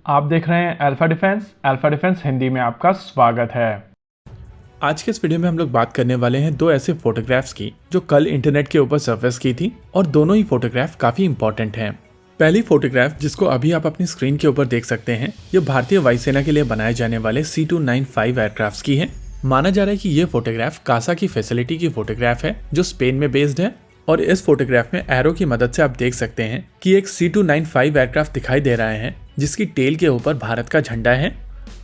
आप देख रहे हैं अल्फा डिफेंस हिंदी में आपका स्वागत है। आज के इस वीडियो में हम लोग बात करने वाले हैं दो ऐसे फोटोग्राफ्स की जो कल इंटरनेट के ऊपर सरफेस की थी और दोनों ही फोटोग्राफ काफी इंपॉर्टेंट हैं। पहली फोटोग्राफ जिसको अभी आप अपनी स्क्रीन के ऊपर देख सकते हैं, ये भारतीय वायुसेना के लिए बनाए जाने वाले C295 एयरक्राफ्ट की है। माना जा रहा है कि ये फोटोग्राफ कासा की फैसिलिटी की फोटोग्राफ है जो स्पेन में बेस्ड है और इस फोटोग्राफ में एरो की मदद से आप देख सकते हैं कि एक C295 एयरक्राफ्ट दिखाई दे रहा है जिसकी टेल के ऊपर भारत का झंडा है।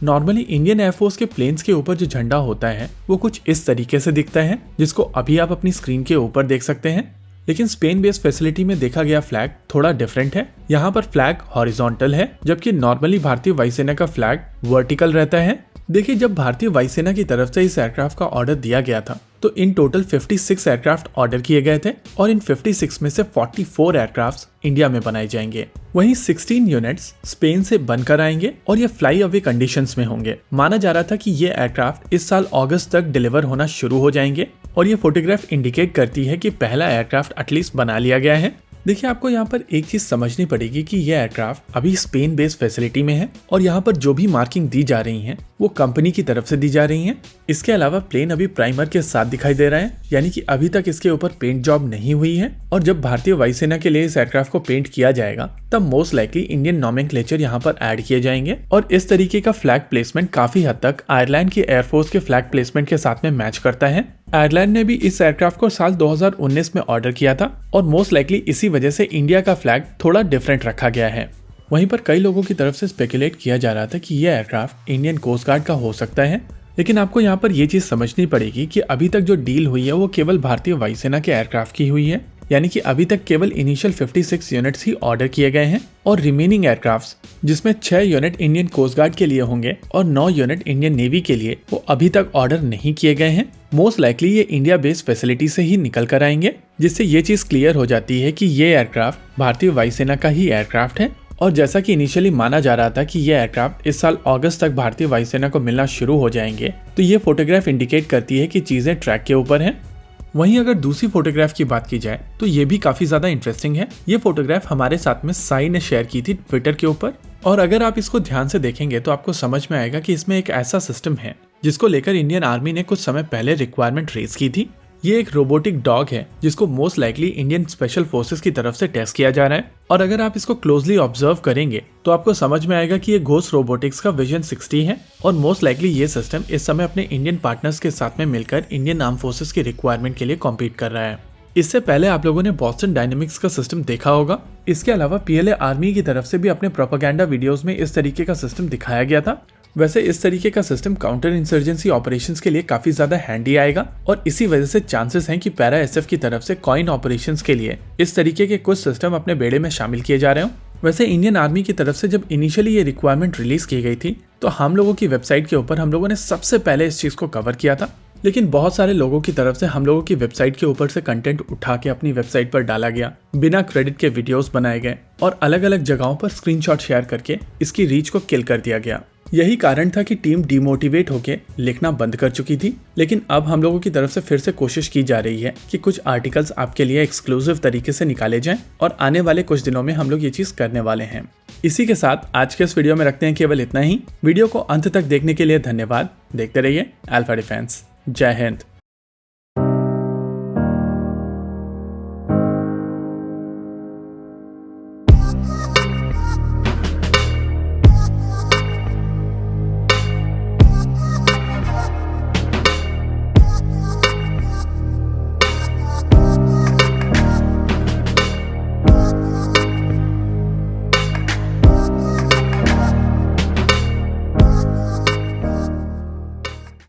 नॉर्मली इंडियन एयरफोर्स के प्लेन्स के ऊपर जो झंडा होता है वो कुछ इस तरीके से दिखता है, जिसको अभी आप अपनी स्क्रीन के ऊपर देख सकते हैं। लेकिन स्पेन बेस्ड फैसिलिटी में देखा गया फ्लैग थोड़ा डिफरेंट है। यहाँ पर फ्लैग हॉरिजॉन्टल है जबकि नॉर्मली भारतीय वायुसेना का फ्लैग वर्टिकल रहता है। देखिए, जब भारतीय वायुसेना की तरफ से इस एयरक्राफ्ट का ऑर्डर दिया गया था तो इन टोटल 56 एयरक्राफ्ट ऑर्डर किए गए थे और इन 56 में से 44 एयरक्राफ्ट इंडिया में बनाए जाएंगे। वहीं 16 यूनिट्स स्पेन से बनकर आएंगे और ये फ्लाई अवे कंडीशंस में होंगे। माना जा रहा था कि ये एयरक्राफ्ट इस साल अगस्त तक डिलीवर होना शुरू हो जाएंगे और ये फोटोग्राफ इंडिकेट करती है कि पहला एयरक्राफ्ट एटलीस्ट बना लिया गया है। देखिए, आपको यहाँ पर एक चीज समझनी पड़ेगी कि ये एयरक्राफ्ट अभी स्पेन बेस्ड फैसिलिटी में है और यहाँ पर जो भी मार्किंग दी जा रही है वो कंपनी की तरफ से दी जा रही है। इसके अलावा प्लेन अभी प्राइमर के साथ दिखाई दे रहा है, यानी कि अभी तक इसके ऊपर पेंट जॉब नहीं हुई है और जब भारतीय वायुसेना के लिए इस एयरक्राफ्ट को पेंट किया जाएगा तब मोस्ट लाइकली इंडियन नॉमेनक्लेचर यहाँ पर ऐड किए जाएंगे और इस तरीके का फ्लैग प्लेसमेंट काफी हद तक आयरलैंड की एयरफोर्स के फ्लैग प्लेसमेंट के साथ में मैच करता है। आयरलैंड ने भी इस एयरक्राफ्ट को साल 2019 में ऑर्डर किया था और मोस्ट लाइकली इसी वजह से इंडिया का फ्लैग थोड़ा डिफरेंट रखा गया है। वहीं पर कई लोगों की तरफ से स्पेकुलेट किया जा रहा था कि यह एयरक्राफ्ट इंडियन कोस्ट गार्ड का हो सकता है, लेकिन आपको यहाँ पर यह चीज समझनी पड़ेगी कि अभी तक जो डील हुई है वो केवल भारतीय वायुसेना के एयरक्राफ्ट की हुई है, यानी कि अभी तक केवल इनिशियल 56 यूनिट्स ही ऑर्डर किए गए हैं और रिमेनिंग एयरक्राफ्ट्स जिसमें 6 यूनिट इंडियन कोस्ट गार्ड के लिए होंगे और 9 यूनिट इंडियन नेवी के लिए वो अभी तक ऑर्डर नहीं किए गए हैं। मोस्ट लाइकली ये इंडिया बेस्ड फैसिलिटी से ही निकल कर आएंगे, जिससे ये चीज क्लियर हो जाती है कि ये एयरक्राफ्ट भारतीय वायुसेना का ही एयरक्राफ्ट है। और जैसा कि इनिशियली माना जा रहा था कि ये एयरक्राफ्ट इस साल अगस्त तक भारतीय वायुसेना को मिलना शुरू हो जाएंगे, तो ये फोटोग्राफ इंडिकेट करती है कि चीजें ट्रैक के ऊपर हैं। वहीं अगर दूसरी फोटोग्राफ की बात की जाए तो ये भी काफी ज्यादा इंटरेस्टिंग है। ये फोटोग्राफ हमारे साथ में साई ने शेयर की थी ट्विटर के ऊपर और अगर आप इसको ध्यान से देखेंगे तो आपको समझ में आएगा कि इसमें एक ऐसा सिस्टम है जिसको लेकर इंडियन आर्मी ने कुछ समय पहले रिक्वायरमेंट रेज की थी। ये एक रोबोटिक डॉग है जिसको most likely Indian special forces की तरफ से टेस्ट किया जा रहा है और अगर आप इसको क्लोजली ऑब्जर्व करेंगे तो आपको समझ में आएगा कि ये घोस्ट रोबोटिक्स का विजन 60 है और मोस्ट लाइकली ये सिस्टम इस समय अपने इंडियन पार्टनर्स के साथ में मिलकर इंडियन आर्म फोर्सेस की रिक्वायरमेंट के लिए कॉम्पीट कर रहा है। इससे पहले आप लोगों ने बॉस्टन डायनेमिक्स का सिस्टम देखा होगा। इसके अलावा PLA आर्मी की तरफ से भी अपने प्रोपेगेंडा वीडियोस में इस तरीके का सिस्टम दिखाया गया था। वैसे इस तरीके का सिस्टम काउंटर इंसर्जेंसी ऑपरेशंस के लिए काफी ज्यादा हैंडी आएगा और इसी वजह से चांसेस हैं कि पैरा SF की तरफ से कॉइन ऑपरेशंस के लिए इस तरीके के कुछ सिस्टम अपने बेड़े में शामिल किए जा रहे हो। वैसे इंडियन आर्मी की तरफ से जब इनिशियली ये रिक्वायरमेंट रिलीज की गई थी तो हम लोगों की वेबसाइट के ऊपर हम लोगों ने सबसे पहले इस चीज को कवर किया था, लेकिन बहुत सारे लोगों की तरफ से हम लोगों की वेबसाइट के ऊपर से कंटेंट उठा के अपनी वेबसाइट पर डाला गया, बिना क्रेडिट के वीडियोस बनाए गए और अलग अलग जगहों पर स्क्रीनशॉट शेयर करके इसकी रीच को किल कर दिया गया। यही कारण था कि टीम डिमोटिवेट होके लिखना बंद कर चुकी थी, लेकिन अब हम लोगों की तरफ से फिर से कोशिश की जा रही है कि कुछ आर्टिकल्स आपके लिए एक्सक्लूसिव तरीके से निकाले जाएं और आने वाले कुछ दिनों में हम लोग ये चीज करने वाले हैं। इसी के साथ आज के इस वीडियो में रखते हैं केवल इतना ही। वीडियो को अंत तक देखने के लिए धन्यवाद। देखते रहिए अल्फा डिफेंस। जय हिंद।